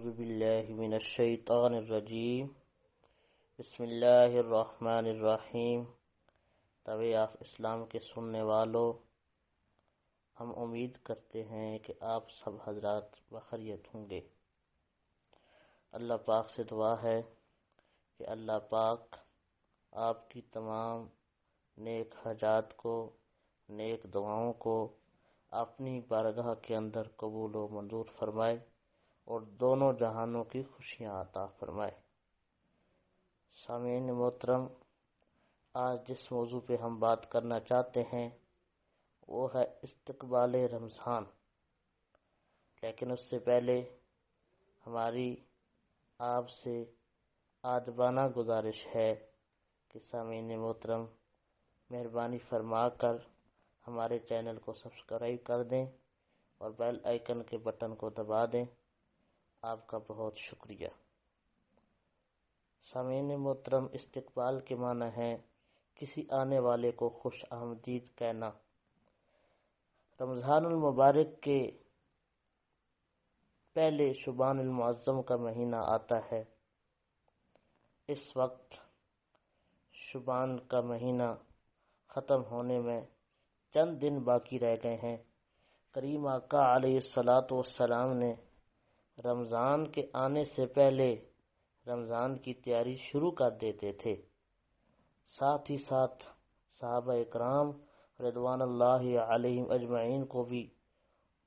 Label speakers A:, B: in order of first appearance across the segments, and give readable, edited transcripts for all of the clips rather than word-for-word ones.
A: اعوذ باللہ من الشیطان الرجیم بسم اللہ الرحمن الرحیم۔ طبع آف اسلام کے سننے والوں، ہم امید کرتے ہیں کہ آپ سب حضرات بخیریت ہوں گے۔ اللہ پاک سے دعا ہے کہ اللہ پاک آپ کی تمام نیک حاجات کو، نیک دعاؤں کو اپنی بارگاہ کے اندر قبول و منظور فرمائے اور دونوں جہانوں کی خوشیاں عطا فرمائے۔ سامعین محترم، آج جس موضوع پہ ہم بات کرنا چاہتے ہیں وہ ہے استقبال رمضان، لیکن اس سے پہلے ہماری آپ سے ادبانہ گزارش ہے کہ سامعین محترم مہربانی فرما کر ہمارے چینل کو سبسکرائب کر دیں اور بیل آئیکن کے بٹن کو دبا دیں۔ آپ کا بہت شکریہ۔ سامعین محترم، استقبال کے معنی ہے کسی آنے والے کو خوش آمدید کہنا۔ رمضان المبارک کے پہلے شعبان المعظم کا مہینہ آتا ہے۔ اس وقت شعبان کا مہینہ ختم ہونے میں چند دن باقی رہ گئے ہیں۔ کریم آقا علیہ السلام نے رمضان کے آنے سے پہلے رمضان کی تیاری شروع کر دیتے تھے۔ ساتھ ہی ساتھ صحابہ اکرام رضوان اللہ علیہم اجمعین کو بھی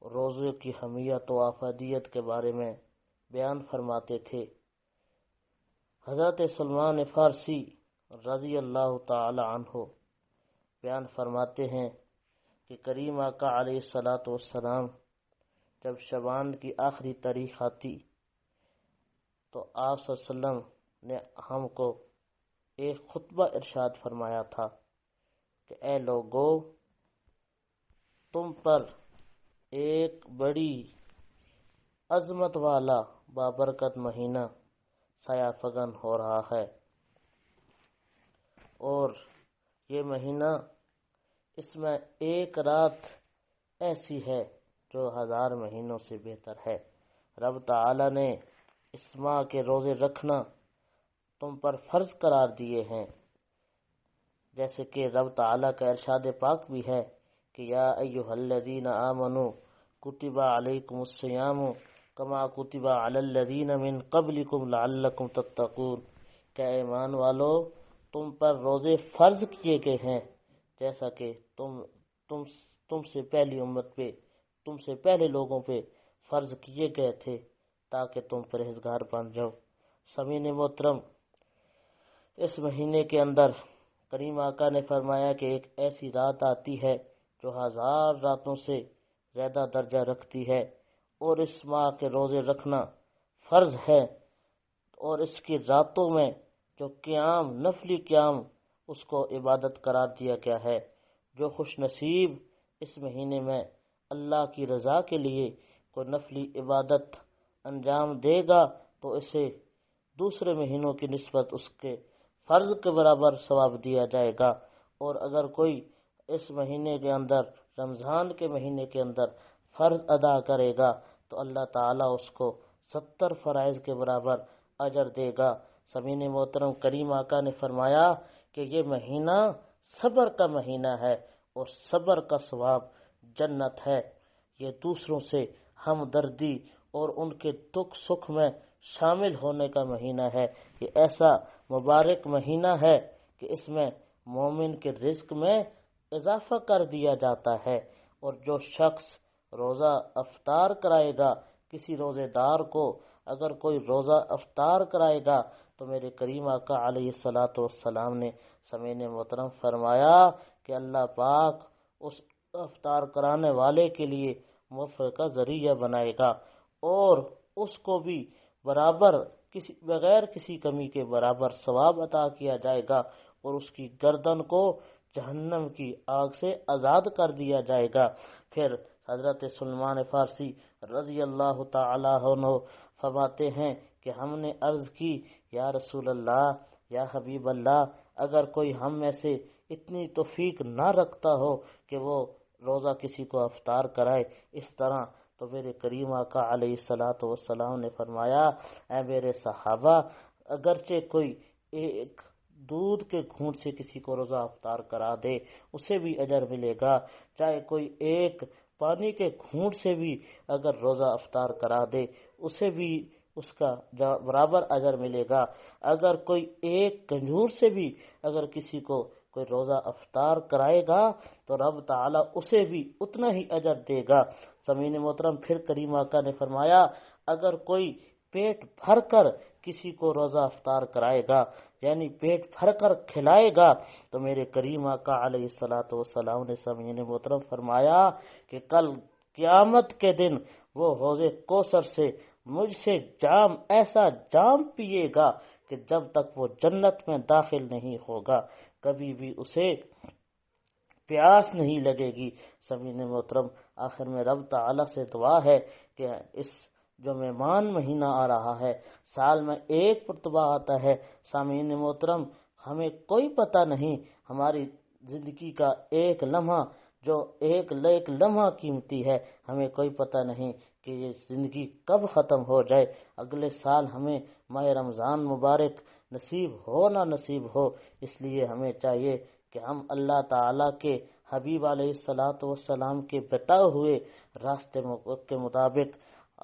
A: روزے کی اہمیت و افادیت کے بارے میں بیان فرماتے تھے۔ حضرت سلمان فارسی رضی اللہ تعالی عنہ بیان فرماتے ہیں کہ کریم آقا علیہ السلام جب شعبان کی آخری تاریخ آتی تو آپ صلی اللہ علیہ وسلم نے ہم کو ایک خطبہ ارشاد فرمایا تھا کہ اے لوگو، تم پر ایک بڑی عظمت والا بابرکت مہینہ سایہ فگن ہو رہا ہے، اور یہ مہینہ، اس میں ایک رات ایسی ہے جو 1000 مہینوں سے بہتر ہے۔ رب تعالی نے اس ماہ کے روزے رکھنا تم پر فرض قرار دیے ہیں، جیسے کہ رب تعالی کا ارشاد پاک بھی ہے کہ یا ایھا الذین آمنوا کتب علیکم الصیام کما کتب علی الذین من قبلکم لعلکم تتقون، کہ ایمان والو، تم پر روزے فرض کیے گئے ہیں جیسا کہ تم سے پہلی امت پہ، تم سے پہلے لوگوں پہ فرض کیے گئے تھے تاکہ تم پرہیزگار بن جاؤ۔ سامعین محترم، اس مہینے کے اندر کریم آقا نے فرمایا کہ ایک ایسی رات آتی ہے جو 1000 راتوں سے زیادہ درجہ رکھتی ہے، اور اس ماہ کے روزے رکھنا فرض ہے، اور اس کی راتوں میں جو قیام، نفلی قیام، اس کو عبادت قرار دیا گیا ہے۔ جو خوش نصیب اس مہینے میں اللہ کی رضا کے لیے کوئی نفلی عبادت انجام دے گا تو اسے دوسرے مہینوں کی نسبت اس کے فرض کے برابر ثواب دیا جائے گا، اور اگر کوئی اس مہینے کے اندر، رمضان کے مہینے کے اندر فرض ادا کرے گا تو اللہ تعالیٰ اس کو 70 فرائض کے برابر اجر دے گا۔ سامعین محترم، کریم آقا نے فرمایا کہ یہ مہینہ صبر کا مہینہ ہے، اور صبر کا ثواب جنت ہے۔ یہ دوسروں سے ہمدردی اور ان کے دکھ سکھ میں شامل ہونے کا مہینہ ہے۔ یہ ایسا مبارک مہینہ ہے کہ اس میں مومن کے رزق میں اضافہ کر دیا جاتا ہے، اور جو شخص روزہ افطار کرائے گا، کسی روزے دار کو اگر کوئی روزہ افطار کرائے گا تو میرے کریم آقا علیہ السلام نے سامعین محترم فرمایا کہ اللہ پاک اس افطار کرانے والے کے لیے مغفرت کا ذریعہ بنائے گا، اور اس کو بھی برابر، بغیر کسی کمی کے برابر ثواب عطا کیا جائے گا، اور اس کی گردن کو جہنم کی آگ سے آزاد کر دیا جائے گا۔ پھر حضرت سلمان فارسی رضی اللہ تعالی عنہ فرماتے ہیں کہ ہم نے عرض کی، یا رسول اللہ، یا حبیب اللہ، اگر کوئی ہم میں سے اتنی توفیق نہ رکھتا ہو کہ وہ روزہ کسی کو افطار کرائے، اس طرح تو میرے کریم آقا علیہ الصلوۃ والسلام نے فرمایا، اے میرے صحابہ، اگرچہ کوئی ایک دودھ کے گھونٹ سے کسی کو روزہ افطار کرا دے اسے بھی اجر ملے گا، چاہے کوئی ایک پانی کے گھونٹ سے بھی اگر روزہ افطار کرا دے اسے بھی اس کا برابر اجر ملے گا، اگر کوئی ایک کھجور سے بھی اگر کسی کو کوئی روزہ افطار کرائے گا تو رب تعالیٰ اسے بھی اتنا ہی اجر دے گا۔ سامعین محترم، پھر کریم آقا نے فرمایا، اگر کوئی پیٹ بھر کر کسی کو روزہ افطار کرائے گا، یعنی پیٹ بھر کر کھلائے گا، تو میرے کریم آقا علیہ الصلوۃ والسلام نے سامعین محترم فرمایا کہ کل قیامت کے دن وہ حوض کوثر سے مجھ سے جام، ایسا جام پیے گا کہ جب تک وہ جنت میں داخل نہیں ہوگا کبھی بھی اسے پیاس نہیں لگے گی۔ سامعین محترم، آخر میں رب تعالیٰ سے دعا ہے کہ اس جو مہمان مہینہ آ رہا ہے، سال میں ایک مرتبہ آتا ہے، سامعین محترم ہمیں کوئی پتہ نہیں، ہماری زندگی کا ایک لمحہ جو ایک لمحہ قیمتی ہے، ہمیں کوئی پتہ نہیں کہ یہ زندگی کب ختم ہو جائے، اگلے سال ہمیں ماہ رمضان مبارک نصیب ہو نہ نصیب ہو، اس لیے ہمیں چاہیے کہ ہم اللہ تعالیٰ کے حبیب علیہ الصلوۃ والسلام کے بتائے ہوئے راستے کے مطابق،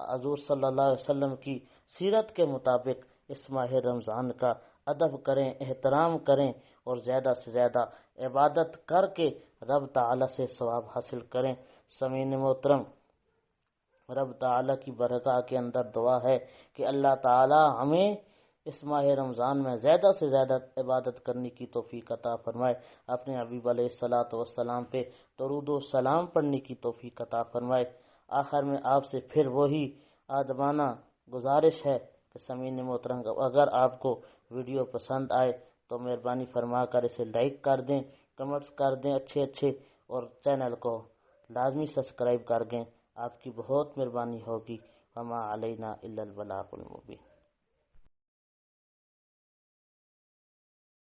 A: حضور صلی اللہ علیہ وسلم کی سیرت کے مطابق اس ماہ رمضان کا ادب کریں، احترام کریں اور زیادہ سے زیادہ عبادت کر کے رب تعالیٰ سے ثواب حاصل کریں۔ سامعین محترم، رب تعالیٰ کی برگاہ کے اندر دعا ہے کہ اللہ تعالیٰ ہمیں اس ماہ رمضان میں زیادہ سے زیادہ عبادت کرنے کی توفیق عطا فرمائے، اپنے حبیب علیہ الصلوۃ والسلام پہ درود و سلام پڑھنے کی توفیق عطا فرمائے۔ آخر میں آپ سے پھر وہی آدمانہ گزارش ہے کہ سامعین محترم، اگر آپ کو ویڈیو پسند آئے تو مہربانی فرما کر اسے لائک کر دیں، کمنٹس کر دیں اچھے اور چینل کو لازمی سبسکرائب کر دیں، آپ کی بہت مہربانی ہوگی۔ وما علینا الا البلاغ المبین۔